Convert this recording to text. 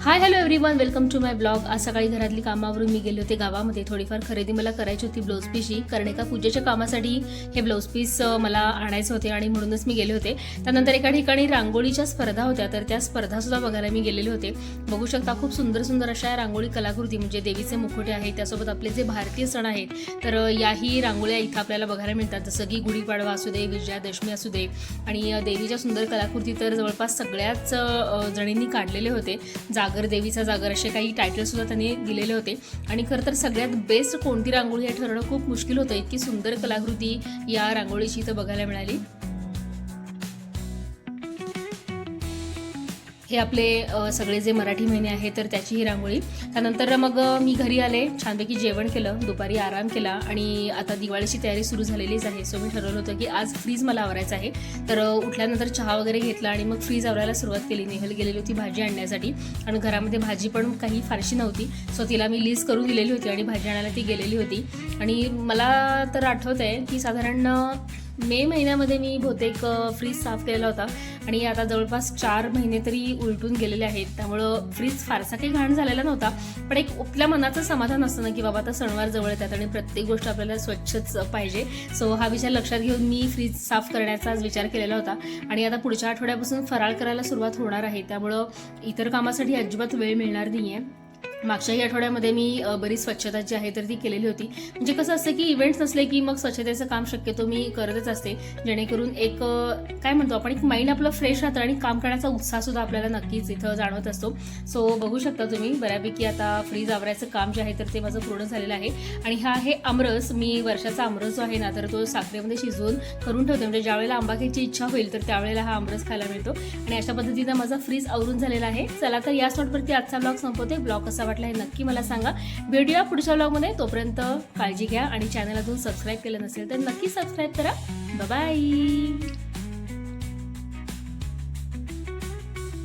High hello everyone, welcome to my blog. आज सकाळी घरातली कामावरून मी गेले होते गावामध्ये। थोडीफार खरेदी मला करायची होती ब्लाऊज पीसची, कारण एका पूजेच्या कामासाठी हे ब्लाऊज पीस मला आणायचे होते आणि म्हणूनच मी गेले होते। त्यानंतर एका ठिकाणी रांगोळीच्या स्पर्धा होत्या, तर त्या स्पर्धा सुद्धा बघायला मी गेलेले होते। बघू शकता खूप सुंदर सुंदर अशा रांगोळी कलाकृती, म्हणजे देवीचे मुखोटे आहेत, त्यासोबत आपले जे भारतीय सण आहेत, तर याही रांगोळ्या इथं आपल्याला बघायला मिळतात। जसं की गुढीपाडवा असू दे, विजयादशमी असू दे, आणि देवीच्या सुंदर कलाकृती तर जवळपास सगळ्याच जणींनी काढलेले होते। जागर देवीचा जागर असे काही टायटल सुद्धा त्यांनी दिलेले होते। आणि खरं तर सगळ्यात बेस्ट कोणती रांगोळी हे ठरवणं खूप मुश्किल होतं। इतकी सुंदर कलाकृती या रांगोळीची इथं बघायला मिळाली। हे आपले सगळे जे मराठी महिने आहेत तर त्याची ही रांगोळी। त्यानंतर मग मी घरी आले, छानपैकी जेवण केलं, दुपारी आराम केला आणि आता दिवाळीची तयारी सुरू झालेलीच आहे। सो मी ठरवलं होतं की आज फ्रीज मला आवरायचं आहे। तर उठल्यानंतर चहा वगैरे घेतला आणि मग फ्रीज आवरायला सुरुवात केली। नेहल गेलेली होती भाजी आणण्यासाठी आणि घरामध्ये भाजी पण काही फारशी नव्हती, सो तिला मी लिस्ट करून दिलेली होती आणि भाजी आणायला ती गेलेली होती। आणि मला तर आठवत आहे की साधारण मे महिन्यामध्ये मी बहुतेक फ्रीज साफ केलेला होता आणि आता जवळपास 4 महिने तरी उलटून गेलेले आहेत। त्यामुळं फ्रीज फारसा काही घाण झालेला नव्हता, पण एक आपल्या मनाचं समाधान असतं ना की बाबा आता सणवार जवळ येतात आणि प्रत्येक गोष्ट आपल्याला स्वच्छच पाहिजे। सो हा विचार लक्षात घेऊन मी फ्रीज साफ करण्याचा विचार केलेला होता आणि आता पुढच्या आठवड्यापासून फराळ करायला सुरुवात होणार आहे। त्यामुळं इतर कामासाठी अजिबात वेळ मिळणार नाही आहे। मागच्याही आठवड्यामध्ये मी बरीच स्वच्छता जी आहे तर ती केलेली होती। म्हणजे कसं असतं की इव्हेंट्स नसले की मग स्वच्छतेचं काम शक्यतो मी करतच असते, जेणेकरून एक काय म्हणतो आपण, एक माइंड आपलं फ्रेश राहतं आणि काम करण्याचा उत्साह सुद्धा आपल्याला नक्कीच इथं जाणवत असतो। सो बघू शकता तुम्ही, बऱ्यापैकी आता फ्रीज आवरायचं काम जे आहे तर ते माझं पूर्ण झालेलं आहे। आणि हा आहे आमरस। मी वर्षाचा आमरस जो आहे ना तर तो साखरेमध्ये शिजवून करून ठेवते, म्हणजे ज्यावेळेला आंबा खायची इच्छा होईल तर त्यावेळेला हा आमरस खायला मिळतो। आणि अशा पद्धतीनं माझा फ्रीज आवरून झालेला आहे। चला तर याच नोटवरती आजचा ब्लॉग संपवते। ब्लॉग कसा वाटला हे नक्की मला सांगा। भेटूया पुढच्या ब्लॉगमध्ये, तोपर्यंत काळजी घ्या आणि चॅनल अजून सबस्क्राईब केलं नसेल तर नक्की सबस्क्राईब करा। Bye bye.